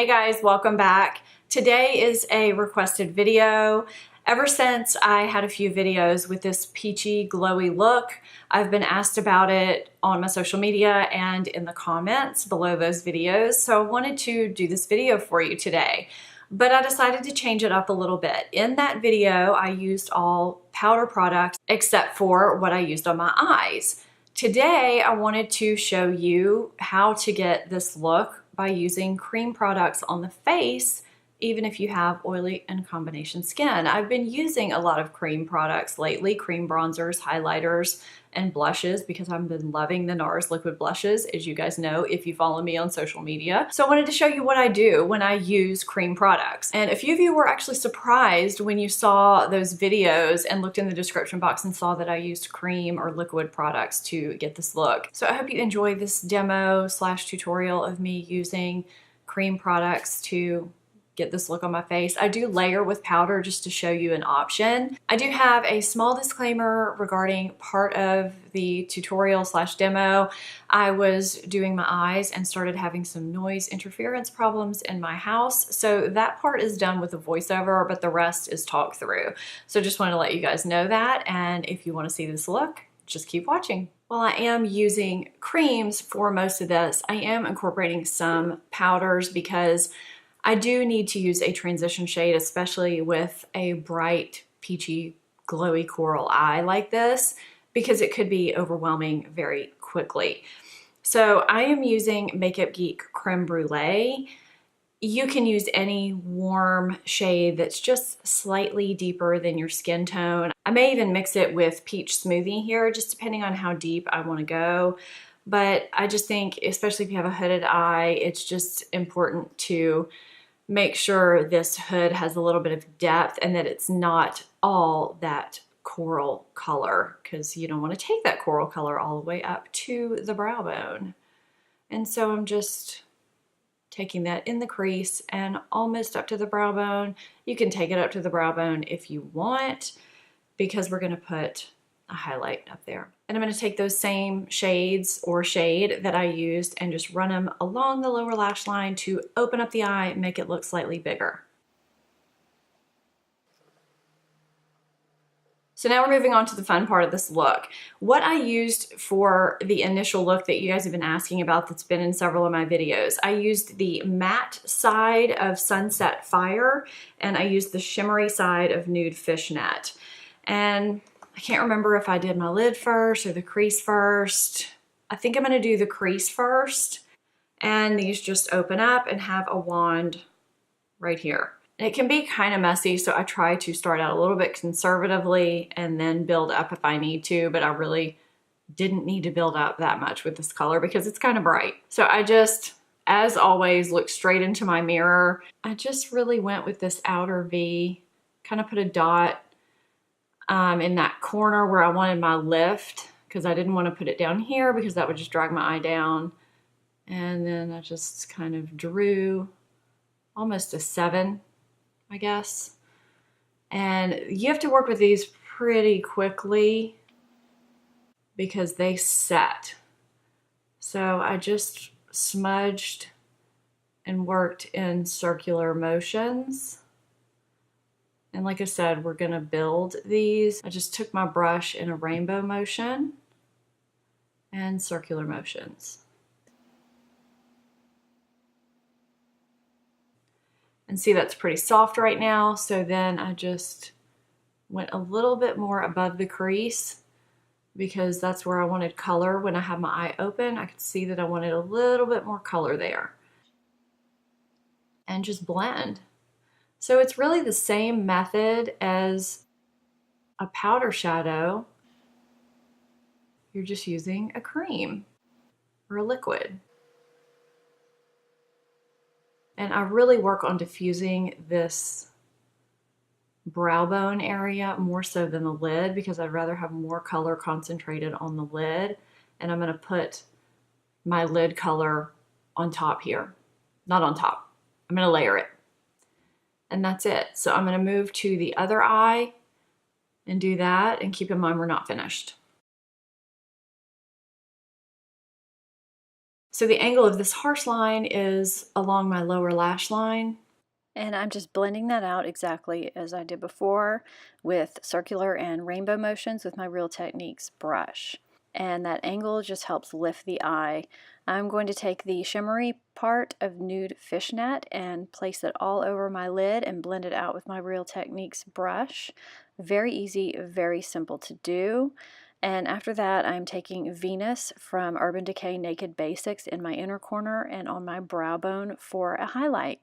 Hey guys, welcome back. Today is a requested video. Ever since I had a few videos with this peachy glowy look, I've been asked about it on my social media and in the comments below those videos. So I wanted to do this video for you today, but I decided to change it up a little bit. In that video, I used all powder products except for what I used on my eyes. Today, I wanted to show you how to get this look by using cream products on the face, even if you have oily and combination skin. I've been using a lot of cream products lately, cream bronzers, highlighters, and blushes because I've been loving the NARS liquid blushes, as you guys know if you follow me on social media. So I wanted to show you what I do when I use cream products. And a few of you were actually surprised when you saw those videos and looked in the description box and saw that I used cream or liquid products to get this look. So I hope you enjoy this demo / tutorial of me using cream products to get this look on my face. I do layer with powder just to show you an option. I do have a small disclaimer regarding part of the tutorial / demo. I was doing my eyes and started having some noise interference problems in my house. So that part is done with a voiceover, but the rest is talked through. So just want to let you guys know that. And if you want to see this look, just keep watching. While I am using creams for most of this, I am incorporating some powders because I do need to use a transition shade, especially with a bright, peachy, glowy coral eye like this, because it could be overwhelming very quickly. So I am using Makeup Geek Creme Brulee. You can use any warm shade that's just slightly deeper than your skin tone. I may even mix it with Peach Smoothie here, just depending on how deep I want to go. But I just think, especially if you have a hooded eye, it's just important to make sure this hood has a little bit of depth and that it's not all that coral color, because you don't want to take that coral color all the way up to the brow bone. And so I'm just taking that in the crease and almost up to the brow bone. You can take it up to the brow bone if you want, because we're going to put a highlight up there. And I'm going to take those same shades or shade that I used and just run them along the lower lash line to open up the eye and make it look slightly bigger. So now we're moving on to the fun part of this look. What I used for the initial look that you guys have been asking about, that's been in several of my videos, I used the matte side of Sunset Fire and I used the shimmery side of Nude Fishnet. And I can't remember if I did my lid first or the crease first. I think I'm going to do the crease first. And these just open up and have a wand right here. It can be kind of messy, so I try to start out a little bit conservatively and then build up if I need to, but I really didn't need to build up that much with this color because it's kind of bright. So I just, as always, look straight into my mirror. I just really went with this outer V, kind of put a dot in that corner where I wanted my lift, because I didn't want to put it down here because that would just drag my eye down. And then I just kind of drew almost a 7, I guess. And you have to work with these pretty quickly because they set. So I just smudged and worked in circular motions. And like I said, we're gonna build these. I just took my brush in a rainbow motion and circular motions. And see, that's pretty soft right now. So then I just went a little bit more above the crease because that's where I wanted color. When I had my eye open, I could see that I wanted a little bit more color there. And just blend. So it's really the same method as a powder shadow. You're just using a cream or a liquid. And I really work on diffusing this brow bone area more so than the lid because I'd rather have more color concentrated on the lid. And I'm going to put my lid color on top here. Not on top. I'm going to layer it. And that's it. So I'm going to move to the other eye and do that. And keep in mind, we're not finished. So the angle of this harsh line is along my lower lash line. And I'm just blending that out exactly as I did before with circular and rainbow motions with my Real Techniques brush. And that angle just helps lift the eye. I'm going to take the shimmery part of Nude Fishnet and place it all over my lid and blend it out with my Real Techniques brush. Very easy, very simple to do. And after that, I'm taking Venus from Urban Decay Naked Basics in my inner corner and on my brow bone for a highlight.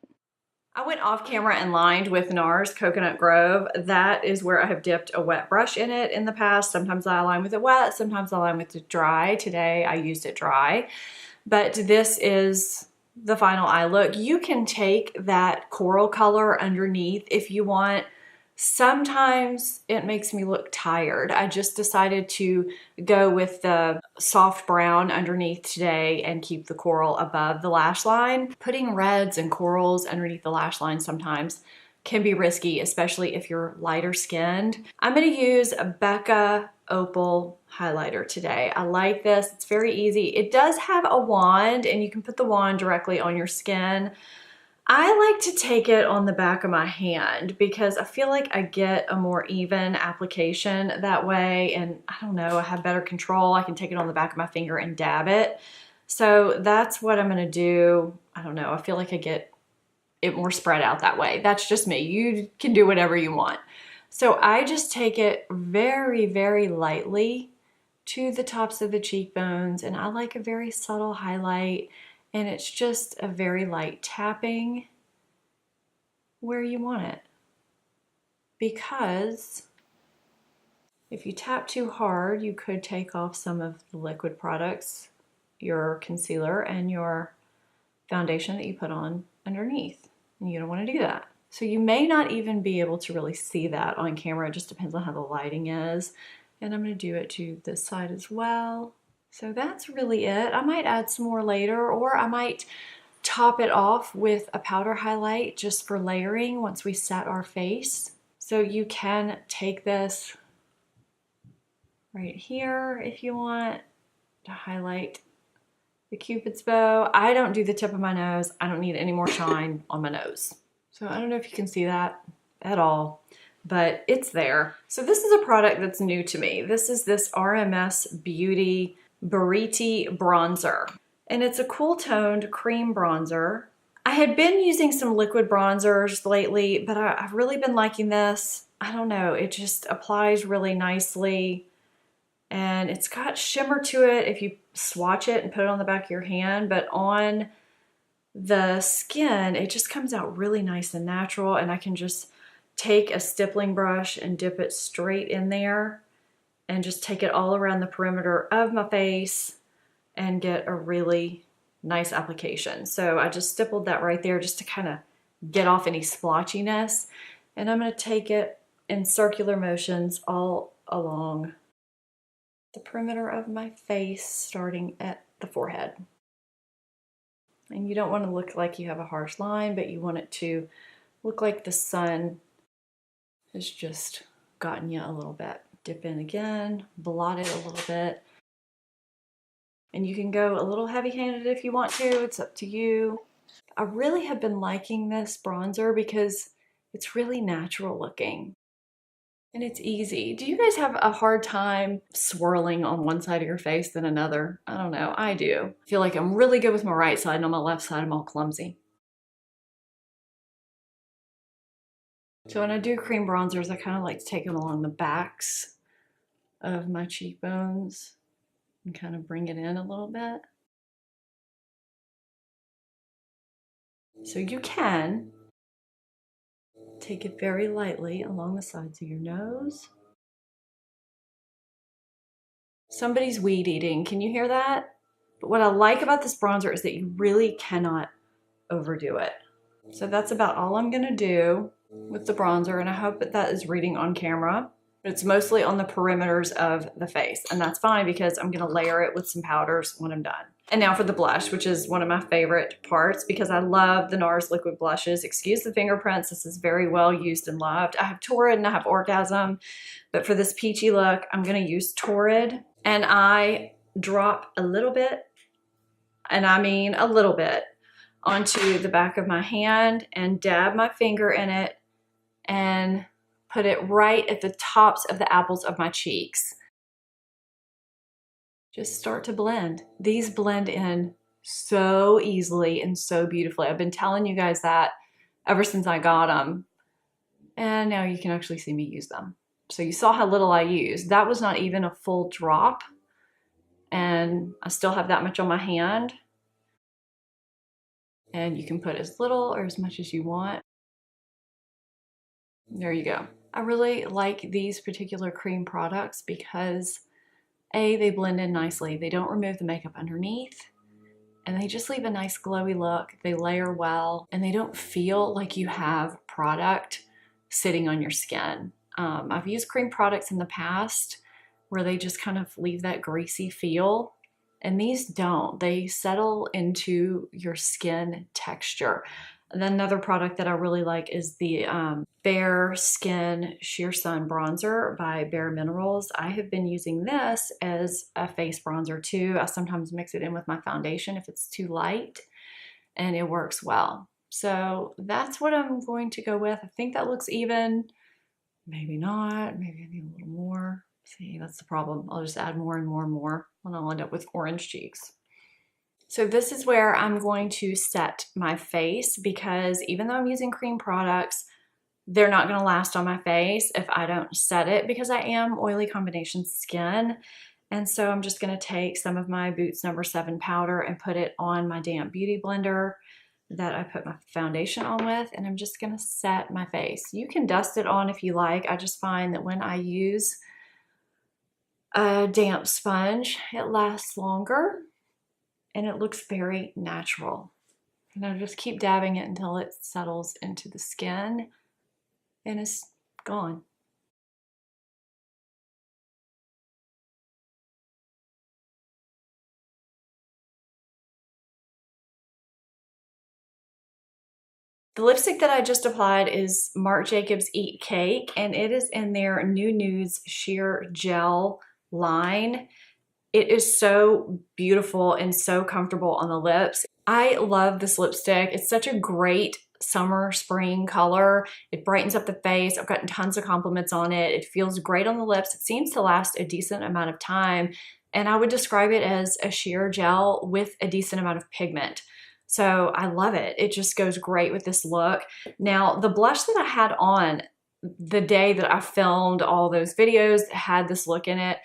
I went off camera and lined with NARS Coconut Grove. That is where I have dipped a wet brush in it in the past. Sometimes I line with it wet, sometimes I line with it dry. Today I used it dry. But this is the final eye look. You can take that coral color underneath if you want. Sometimes it makes me look tired. I just decided to go with the soft brown underneath today and keep the coral above the lash line. Putting reds and corals underneath the lash line sometimes can be risky, especially if you're lighter skinned. I'm gonna use a Becca Opal highlighter today. I like this, it's very easy. It does have a wand and you can put the wand directly on your skin. I like to take it on the back of my hand because I feel like I get a more even application that way, and I don't know, I have better control. I can take it on the back of my finger and dab it. So that's what I'm gonna do. I don't know, I feel like I get it more spread out that way. That's just me. You can do whatever you want. So I just take it very, very lightly to the tops of the cheekbones, and I like a very subtle highlight. And it's just a very light tapping where you want it. Because if you tap too hard, you could take off some of the liquid products, your concealer and your foundation that you put on underneath. And you don't want to do that. So you may not even be able to really see that on camera. It just depends on how the lighting is. And I'm going to do it to this side as well. So that's really it. I might add some more later, or I might top it off with a powder highlight just for layering once we set our face. So you can take this right here if you want to highlight the Cupid's bow. I don't do the tip of my nose. I don't need any more shine on my nose. So I don't know if you can see that at all, but it's there. So this is a product that's new to me. This is this RMS Beauty Buriti bronzer, and it's a cool toned cream bronzer. I had been using some liquid bronzers lately, but I've really been liking this. I don't know, it just applies really nicely, and it's got shimmer to it if you swatch it and put it on the back of your hand, but on the skin it just comes out really nice and natural, and I can just take a stippling brush and dip it straight in there and just take it all around the perimeter of my face and get a really nice application. So I just stippled that right there just to kind of get off any splotchiness. And I'm going to take it in circular motions all along the perimeter of my face, starting at the forehead. And you don't want to look like you have a harsh line, but you want it to look like the sun has just gotten you a little bit. Dip in again, blot it a little bit. And you can go a little heavy-handed if you want to, it's up to you. I really have been liking this bronzer because it's really natural looking and it's easy. Do you guys have a hard time swirling on one side of your face than another? I don't know, I do. I feel like I'm really good with my right side, and on my left side I'm all clumsy. So when I do cream bronzers, I kind of like to take them along the backs of my cheekbones and kind of bring it in a little bit. So you can take it very lightly along the sides of your nose. Somebody's weed eating, can you hear that? But what I like about this bronzer is that you really cannot overdo it. So that's about all I'm gonna do with the bronzer, and I hope that that is reading on camera. It's mostly on the perimeters of the face, and that's fine because I'm gonna layer it with some powders when I'm done. And now for the blush, which is one of my favorite parts because I love the NARS liquid blushes. Excuse the fingerprints, this is very well used and loved. I have Torrid and I have Orgasm, but for this peachy look, I'm gonna use Torrid, and I drop a little bit and I mean a little bit, onto the back of my hand and dab my finger in it and put it right at the tops of the apples of my cheeks. Just start to blend. These blend in so easily and so beautifully. I've been telling you guys that ever since I got them. And now you can actually see me use them. So you saw how little I used. That was not even a full drop. And I still have that much on my hand. And you can put as little or as much as you want. There you go. I really like these particular cream products because A, they blend in nicely. They don't remove the makeup underneath. And they just leave a nice glowy look. They layer well. And they don't feel like you have product sitting on your skin. I've used cream products in the past where they just kind of leave that greasy feel. And these don't. They settle into your skin texture. And then another product that I really like is the Bare Skin Sheer Sun Bronzer by Bare Minerals. I have been using this as a face bronzer too. I sometimes mix it in with my foundation if it's too light, and it works well. So that's what I'm going to go with. I think that looks even. Maybe not. Maybe I need a little more. See, that's the problem. I'll just add more and more and more, and I'll end up with orange cheeks. So this is where I'm going to set my face, because even though I'm using cream products, they're not going to last on my face if I don't set it, because I am oily combination skin. And so I'm just going to take some of my Boots No. 7 powder and put it on my damp beauty blender that I put my foundation on with, and I'm just going to set my face. You can dust it on if you like. I just find that when I use a damp sponge, it lasts longer and it looks very natural. And I just keep dabbing it until it settles into the skin and it's gone. The lipstick that I just applied is Marc Jacobs Eat Cake, and it is in their New Nudes Sheer Gel line. It is so beautiful and so comfortable on the lips. I love this lipstick. It's such a great summer, spring color. It brightens up the face. I've gotten tons of compliments on it. It feels great on the lips. It seems to last a decent amount of time, and I would describe it as a sheer gel with a decent amount of pigment. So I love it. It just goes great with this look. Now, the blush that I had on the day that I filmed all those videos that had this look in it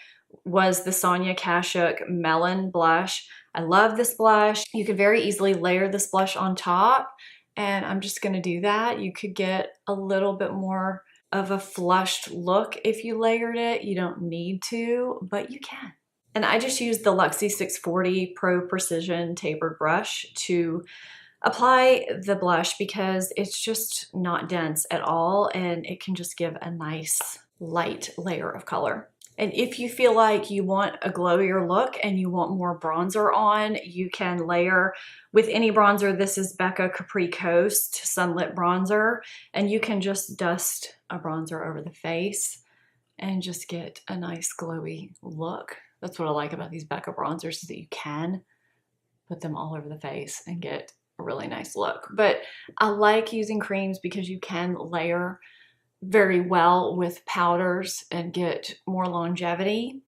was the Sonia Kashuk Melon blush. I love this blush. You could very easily layer this blush on top, and I'm just gonna do that. You could get a little bit more of a flushed look if you layered it. You don't need to, but you can. And I just used the Luxie 640 Pro Precision Tapered Brush to apply the blush because it's just not dense at all, and it can just give a nice light layer of color. And if you feel like you want a glowier look and you want more bronzer on, you can layer with any bronzer. This is Becca Capri Coast Sunlit Bronzer, and you can just dust a bronzer over the face and just get a nice glowy look. That's what I like about these Becca bronzers, is that you can put them all over the face and get a really nice look. But I like using creams because you can layer very well with powders and get more longevity.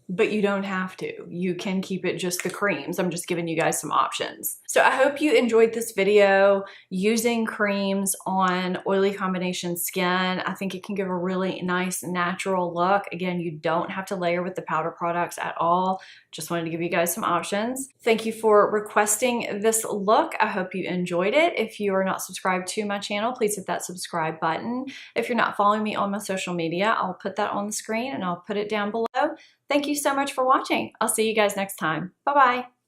But you don't have to. You can keep it just the creams. I'm just giving you guys some options. So I hope you enjoyed this video using creams on oily combination skin. I think it can give a really nice natural look. Again, you don't have to layer with the powder products at all. Just wanted to give you guys some options. Thank you for requesting this look. I hope you enjoyed it. If you are not subscribed to my channel, please hit that subscribe button. If you're not following me on my social media, I'll put that on the screen and I'll put it down below. Thank you so much for watching. I'll see you guys next time. Bye-bye.